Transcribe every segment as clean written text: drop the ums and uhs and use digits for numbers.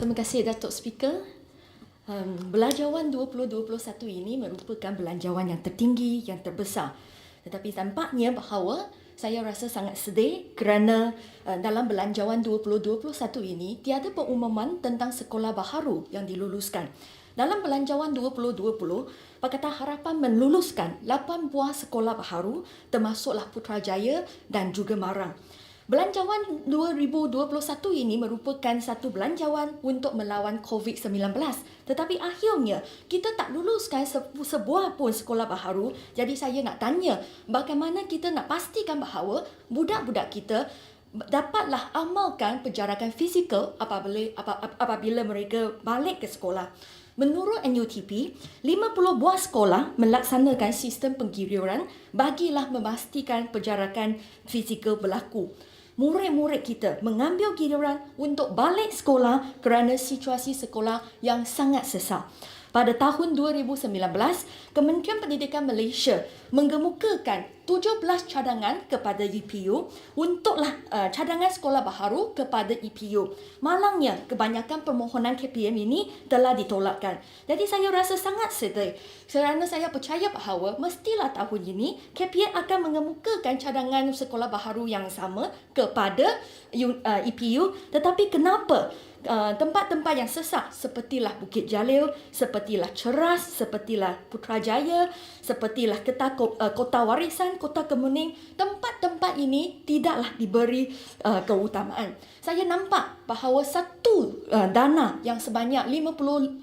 Terima kasih Datuk Speaker. Belanjawan 2021 ini merupakan belanjawan yang tertinggi, yang terbesar. Tetapi tampaknya bahawa saya rasa sangat sedih kerana dalam belanjawan 2021 ini tiada pengumuman tentang sekolah baharu yang diluluskan. Dalam belanjawan 2020, Pakatan Harapan meluluskan 8 buah sekolah baharu termasuklah Putrajaya dan juga Marang. Belanjawan 2021 ini merupakan satu belanjawan untuk melawan COVID-19. Tetapi akhirnya kita tak luluskan sebuah pun sekolah baharu. Jadi saya nak tanya, bagaimana kita nak pastikan bahawa budak-budak kita dapatlah amalkan penjarakan fizikal apabila mereka balik ke sekolah. Menurut NUTP, 50 buah sekolah melaksanakan sistem penggiliran bagilah memastikan penjarakan fizikal berlaku. Murid-murid kita mengambil giliran untuk balik sekolah kerana situasi sekolah yang sangat sesak. Pada tahun 2019, Kementerian Pendidikan Malaysia menggemukakan 17 cadangan kepada EPU untuklah cadangan sekolah baharu kepada EPU. Malangnya, kebanyakan permohonan KPM ini telah ditolakkan. Jadi saya rasa sangat sedih kerana saya percaya bahawa mestilah tahun ini KPM akan mengemukakan cadangan sekolah baharu yang sama kepada EPU. Tetapi kenapa tempat-tempat yang sesak sepertilah Bukit Jalil, sepertilah Ceras, sepertilah Putrajaya, sepertilah Kota Warisan, Kota Kemuning, tempat-tempat ini tidaklah diberi keutamaan. Saya nampak bahawa satu dana yang sebanyak 85.5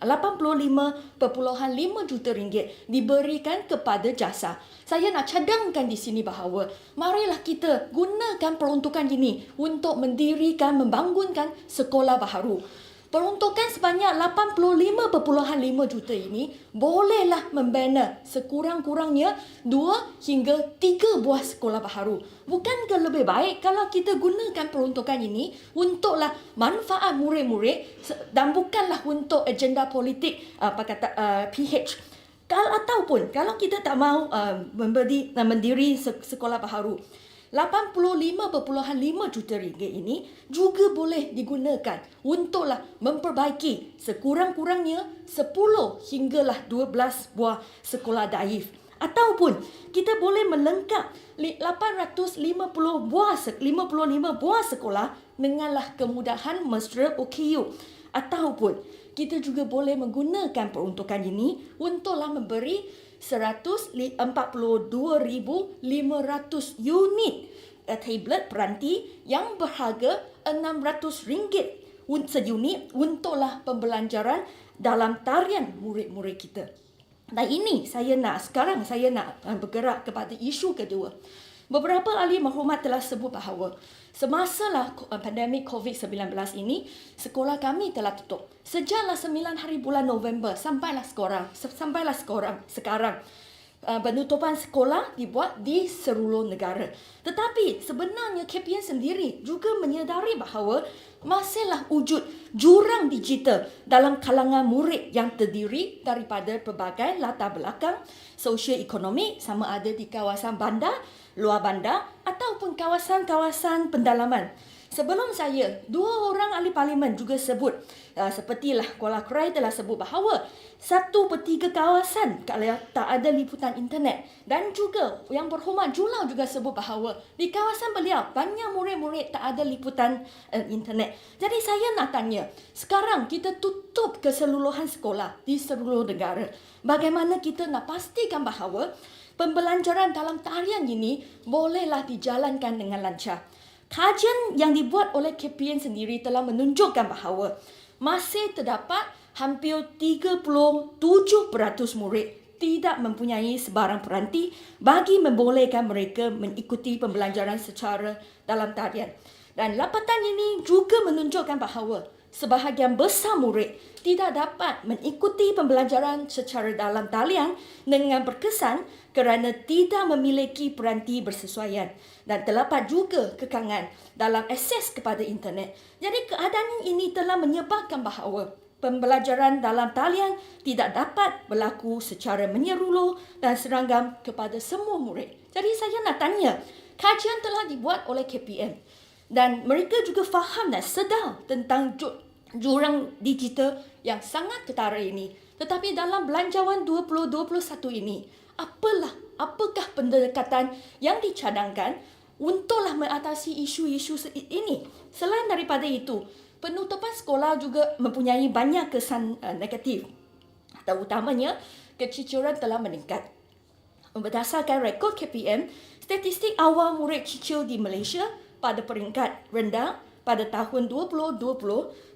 juta ringgit diberikan kepada jasa. Saya nak cadangkan di sini bahawa marilah kita gunakan peruntukan ini untuk mendirikan, membangunkan sekolah baharu. Peruntukan sebanyak 85.5 juta ini bolehlah membina sekurang-kurangnya 2 hingga 3 buah sekolah baharu. Bukankah lebih baik kalau kita gunakan peruntukan ini untuklah manfaat murid-murid dan bukanlah untuk agenda politik PH. Ataupun kalau kita tak mahu mendiri sekolah baharu, 85.5 juta ringgit ini juga boleh digunakan untuklah memperbaiki sekurang-kurangnya 10 hinggalah 12 buah sekolah daif. Ataupun kita boleh melengkap 855 buah sekolah denganlah kemudahan mesra OKU. Ataupun kita juga boleh menggunakan peruntukan ini untuklah memberi 142,500 unit tablet peranti yang berharga RM600 seunit untuklah pembelajaran dalam tarian murid-murid kita. Dan ini sekarang saya nak bergerak kepada isu kedua. Beberapa ahli maklumat telah sebut bahawa semasalah pandemik COVID-19 ini, sekolah kami telah tutup. Sejaklah 9 hari bulan November sampailah sekarang. Penutupan sekolah dibuat di seluruh negara. Tetapi sebenarnya KPM sendiri juga menyedari bahawa masihlah wujud jurang digital dalam kalangan murid yang terdiri daripada pelbagai latar belakang sosio-ekonomi, sama ada di kawasan bandar, luar bandar ataupun kawasan-kawasan pendalaman. Sebelum saya, 2 orang ahli parlimen juga sebut, sepertilah Kuala Krai telah sebut bahawa 1/3 kawasan kalau tak ada liputan internet. Dan juga yang berhormat Julau juga sebut bahawa di kawasan beliau banyak murid-murid tak ada liputan internet. Jadi saya nak tanya, sekarang kita tutup keseluruhan sekolah di seluruh negara. Bagaimana kita nak pastikan bahawa pembelajaran dalam tarian ini bolehlah dijalankan dengan lancar? Kajian yang dibuat oleh KPM sendiri telah menunjukkan bahawa masih terdapat hampir 37% murid tidak mempunyai sebarang peranti bagi membolehkan mereka mengikuti pembelajaran secara dalam tarian. Dan lapatan ini juga menunjukkan bahawa sebahagian besar murid tidak dapat mengikuti pembelajaran secara dalam talian dengan berkesan kerana tidak memiliki peranti bersesuaian dan terdapat juga kekangan dalam akses kepada internet. Jadi keadaan ini telah menyebabkan bahawa pembelajaran dalam talian tidak dapat berlaku secara menyeluruh dan seragam kepada semua murid. Jadi saya nak tanya, kajian telah dibuat oleh KPM dan mereka juga faham dan sedar tentang jurang digital yang sangat ketara ini. Tetapi dalam Belanjawan 2021 ini, apakah pendekatan yang dicadangkan untuklah mengatasi isu-isu ini? Selain daripada itu, penutupan sekolah juga mempunyai banyak kesan negatif. Terutamanya, keciciran telah meningkat. Berdasarkan rekod KPM, statistik awal murid cicil di Malaysia pada peringkat rendah pada tahun 2020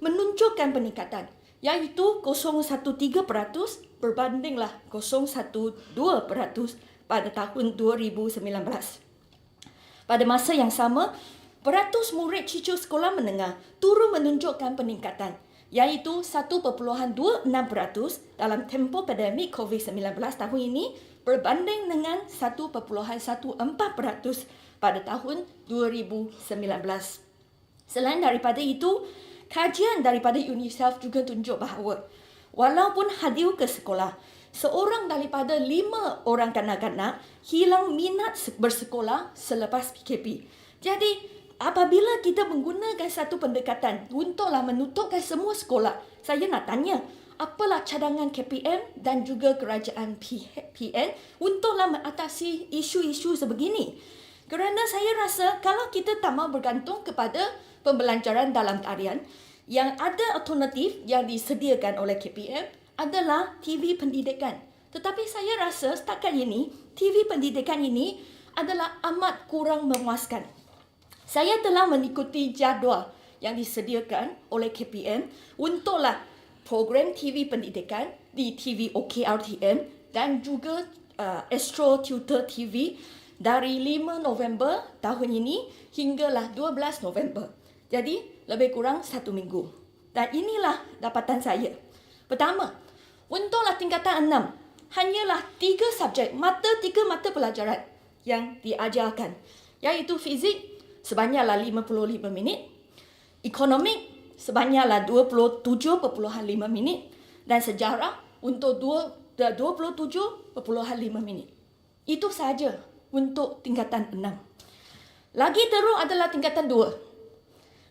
menunjukkan peningkatan, iaitu 0.13% berbandinglah 0.12% pada tahun 2019. Pada masa yang sama, peratus murid cicil sekolah menengah turut menunjukkan peningkatan, iaitu 1.26% dalam tempoh pandemik COVID-19 tahun ini berbanding dengan 1.14% pada tahun 2019. Selain daripada itu, kajian daripada UNICEF juga tunjuk bahawa walaupun hadir ke sekolah, seorang daripada 5 orang kanak-kanak hilang minat bersekolah selepas PKP. Jadi, apabila kita menggunakan satu pendekatan untuklah menutupkan semua sekolah, saya nak tanya, apalah cadangan KPM dan juga kerajaan PN untuklah mengatasi isu-isu sebegini? Kerana saya rasa kalau kita tak mahu bergantung kepada pembelajaran dalam tarian, yang ada alternatif yang disediakan oleh KPM adalah TV pendidikan. Tetapi saya rasa setakat ini, TV pendidikan ini adalah amat kurang memuaskan. Saya telah mengikuti jadual yang disediakan oleh KPM untuklah program TV pendidikan di TV OKRTM dan juga Astro Tutor TV dari 5 November tahun ini hinggalah 12 November. Jadi, lebih kurang 1 minggu. Dan inilah dapatan saya. Pertama, untuklah tingkatan 6, hanyalah 3 mata pelajaran yang diajarkan, iaitu fizik sebanyaklah 55 minit, ekonomik sebanyaklah 27.5 minit dan sejarah untuk 27.5 minit. Itu sahaja untuk tingkatan 6. Lagi teruk adalah tingkatan 2.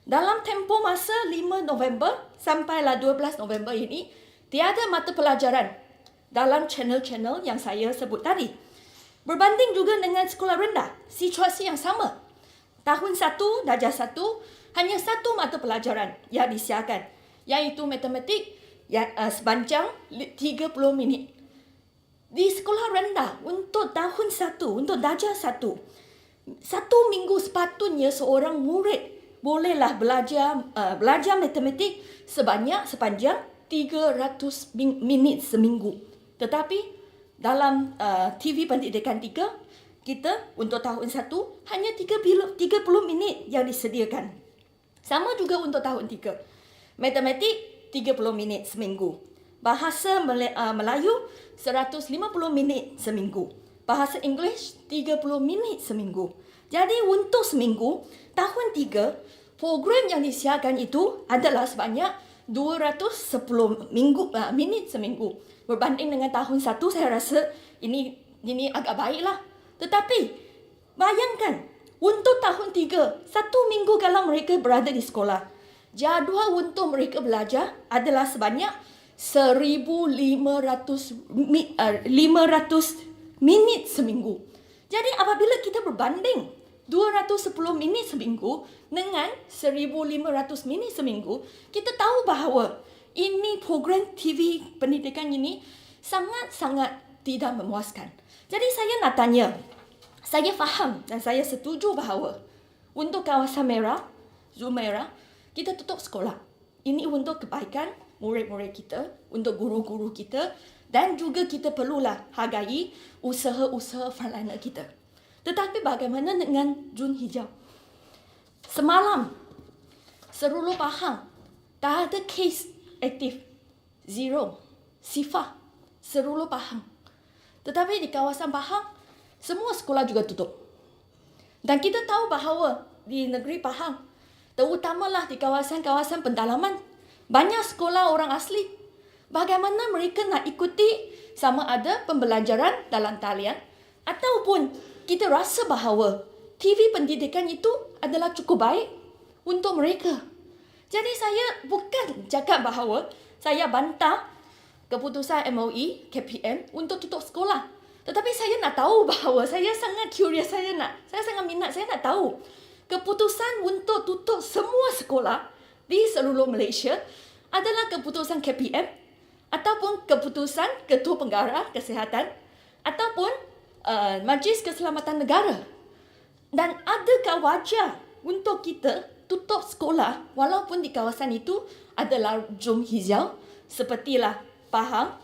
Dalam tempoh masa 5 November sampailah 12 November ini, tiada mata pelajaran dalam channel-channel yang saya sebut tadi. Berbanding juga dengan sekolah rendah, situasi yang sama. Tahun 1, darjah 1, hanya 1 mata pelajaran yang disiarkan, iaitu matematik sepanjang 30 minit. Di sekolah rendah, untuk tahun 1, untuk darjah 1, 1 minggu sepatutnya seorang murid bolehlah belajar matematik sepanjang 300 minit seminggu. Tetapi dalam TV Pendidikan 3, kita untuk tahun 1 hanya 30 minit yang disediakan. Sama juga untuk tahun 3. Matematik 30 minit seminggu. Bahasa Melayu 150 minit seminggu. Bahasa Inggeris 30 minit seminggu. Jadi untuk seminggu, tahun 3, program yang disiarkan itu adalah sebanyak 210 minit seminggu. Berbanding dengan tahun 1, saya rasa ini agak baiklah. Tetapi, bayangkan, untuk tahun 3, 1 minggu kalau mereka berada di sekolah, jadual untuk mereka belajar adalah sebanyak 1,500 minit seminggu. Jadi apabila kita berbanding 210 minit seminggu dengan 1,500 minit seminggu, kita tahu bahawa ini program TV pendidikan ini sangat-sangat tidak memuaskan. Jadi saya nak tanya, saya faham dan saya setuju bahawa untuk kawasan merah, zon merah, kita tutup sekolah. Ini untuk kebaikan murid-murid kita, untuk guru-guru kita dan juga kita perlulah hargai usaha-usaha frontliner kita. Tetapi bagaimana dengan zon hijau? Semalam, seluruh Pahang, tak ada kes aktif. Zero. Sifar. Seluruh Pahang. Tetapi di kawasan Pahang, semua sekolah juga tutup. Dan kita tahu bahawa di negeri Pahang, terutamalah di kawasan-kawasan pendalaman, banyak sekolah orang asli. Bagaimana mereka nak ikuti sama ada pembelajaran dalam talian ataupun kita rasa bahawa TV pendidikan itu adalah cukup baik untuk mereka. Jadi saya bukan cakap bahawa saya bantah keputusan MOE, KPM untuk tutup sekolah. Tetapi saya nak tahu bahawa saya sangat curious, saya sangat minat, saya nak tahu keputusan untuk tutup semua sekolah di seluruh Malaysia adalah keputusan KPM ataupun keputusan Ketua Pengarah Kesihatan ataupun Majlis Keselamatan Negara. Dan adakah wajar untuk kita tutup sekolah walaupun di kawasan itu adalah jom hijau sepertilah Pahang,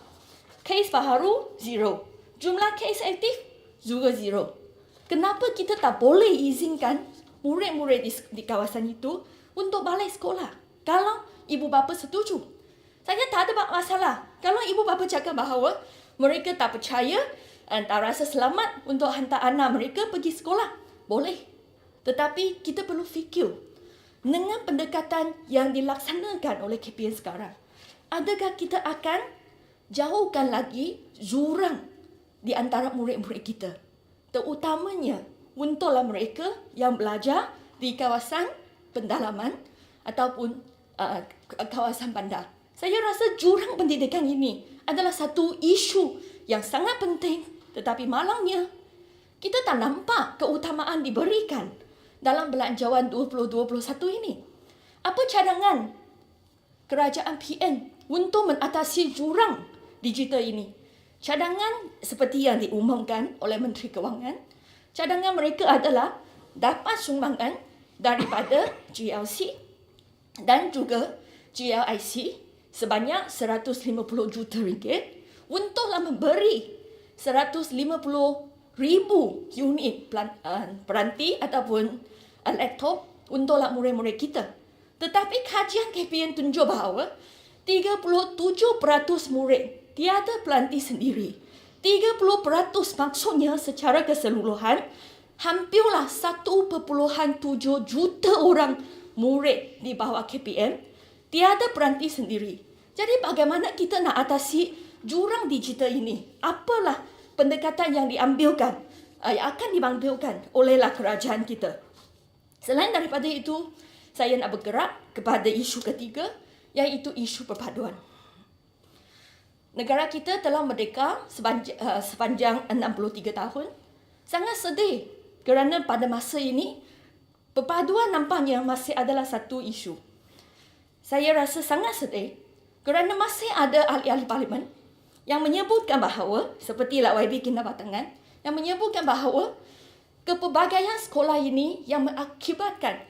kes baharu zero. Jumlah kes aktif juga zero. Kenapa kita tak boleh izinkan murid-murid di kawasan itu untuk balik sekolah? Kalau ibu bapa setuju. Saya tak ada masalah. Kalau ibu bapa cakap bahawa mereka tak percaya dan tak rasa selamat untuk hantar anak mereka pergi sekolah, boleh. Tetapi kita perlu fikir dengan pendekatan yang dilaksanakan oleh KPM sekarang. Adakah kita akan jauhkan lagi jurang di antara murid-murid kita? Terutamanya untuklah mereka yang belajar di kawasan pendalaman ataupun kawasan bandar. Saya rasa jurang pendidikan ini adalah satu isu yang sangat penting, tetapi malangnya kita tak nampak keutamaan diberikan dalam Belanjawan 2021 ini. Apa cadangan kerajaan PN untuk mengatasi jurang digital ini? Cadangan seperti yang diumumkan oleh Menteri Kewangan, cadangan mereka adalah dapat sumbangan daripada GLC dan juga GLIC sebanyak 150 juta ringgit untuklah memberi 150,000 unit peranti ataupun laptop untuklah murid-murid kita. Tetapi kajian KPM tunjuk bahawa 37% murid tiada pelanti sendiri. 30% maksudnya secara keseluruhan hampirlah 1.7 juta orang murid di bawah KPM tiada peranti sendiri. Jadi bagaimana kita nak atasi jurang digital ini? Apalah pendekatan yang diambilkan, yang akan diambilkan olehlah kerajaan kita? Selain daripada itu, saya nak bergerak kepada isu ketiga, iaitu isu perpaduan. Negara kita telah merdeka sepanjang 63 tahun. Sangat sedih kerana pada masa ini, perpaduan nampaknya masih adalah satu isu. Saya rasa sangat sedih kerana masih ada ahli-ahli parlimen yang menyebutkan bahawa, seperti YB Kinabatangan, yang menyebutkan bahawa kepelbagaian sekolah ini yang mengakibatkan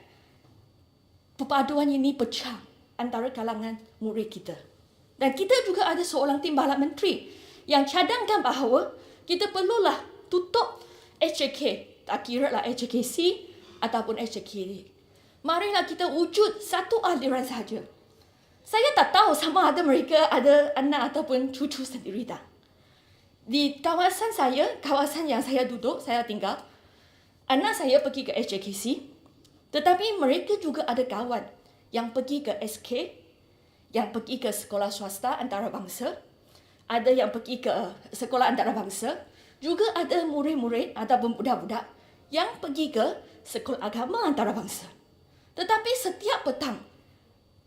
perpaduan ini pecah antara kalangan murid kita. Dan kita juga ada seorang timbalan menteri yang cadangkan bahawa kita perlulah tutup HJK, tak kira lah HJKC ataupun HJKD. Marilah kita wujud satu aliran sahaja. Saya tak tahu sama ada mereka ada anak ataupun cucu sendiri tak. Di kawasan saya, kawasan yang saya duduk, saya tinggal, anak saya pergi ke HJKC, tetapi mereka juga ada kawan yang pergi ke SK, yang pergi ke sekolah swasta antarabangsa, ada yang pergi ke sekolah antarabangsa, juga ada murid-murid ataupun budak-budak yang pergi ke sekolah agama antarabangsa. Tetapi setiap petang,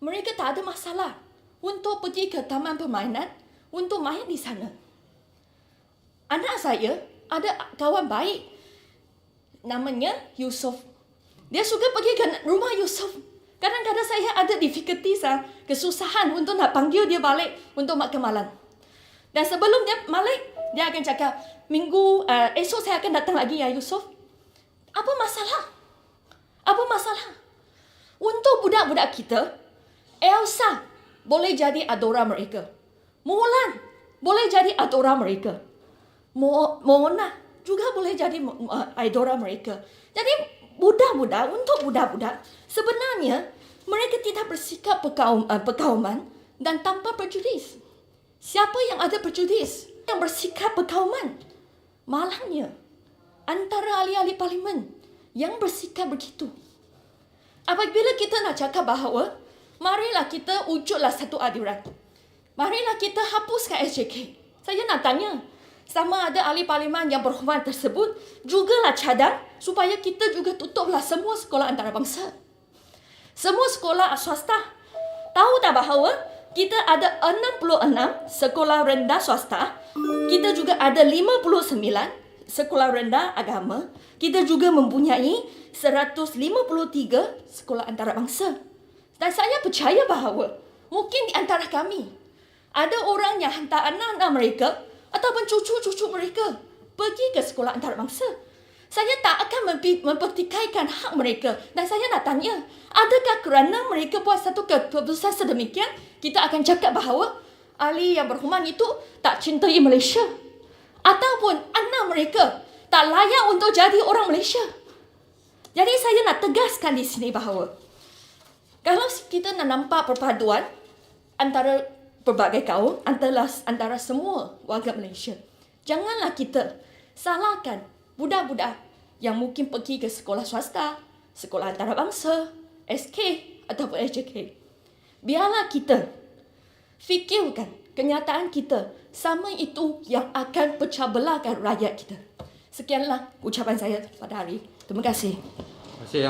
mereka tak ada masalah untuk pergi ke taman permainan untuk main di sana. Anak saya ada kawan baik namanya Yusof. Dia suka pergi ke rumah Yusof. Kadang-kadang saya ada difficulties, kesusahan untuk nak panggil dia balik untuk makan malam. Dan sebelum dia balik, dia akan cakap, esok saya akan datang lagi ya Yusof. Apa masalah? Apa masalah? Untuk budak-budak kita, Elsa boleh jadi adora mereka. Mulan boleh jadi adora mereka. Mona juga boleh jadi idora mereka. Jadi untuk budak-budak, sebenarnya mereka tidak bersikap perkauman dan tanpa prejudis. Siapa yang ada prejudis? Yang bersikap perkauman. Malangnya, antara ahli-ahli parlimen yang bersikap begitu. Apabila kita nak cakap bahawa, marilah kita wujudlah satu adiran. Marilah kita hapuskan SJK. Saya nak tanya, sama ada ahli parlimen yang berhormat tersebut jugalah cadang supaya kita juga tutuplah semua sekolah antarabangsa. Semua sekolah swasta tahu tak bahawa kita ada 66 sekolah rendah swasta, kita juga ada 59 sekolah rendah agama, kita juga mempunyai 153 sekolah antarabangsa. Dan saya percaya bahawa mungkin di antara kami ada orang yang hantar anak-anak mereka ataupun cucu-cucu mereka pergi ke sekolah antarabangsa. Saya tak akan mempertikaikan hak mereka. Dan saya nak tanya, adakah kerana mereka buat satu keputusan sedemikian, kita akan cakap bahawa ahli yang berhormat itu tak cintai Malaysia? Ataupun anak mereka tak layak untuk jadi orang Malaysia? Jadi saya nak tegaskan di sini bahawa kalau kita nak nampak perpaduan antara pelbagai kaum, antara semua warga Malaysia, janganlah kita salahkan budak-budak yang mungkin pergi ke sekolah swasta, sekolah antarabangsa, SK ataupun SJK. Biarlah kita fikirkan kenyataan kita, sama itu yang akan pecah belahkan rakyat kita. Sekianlah ucapan saya pada hari. Terima kasih. Terima kasih.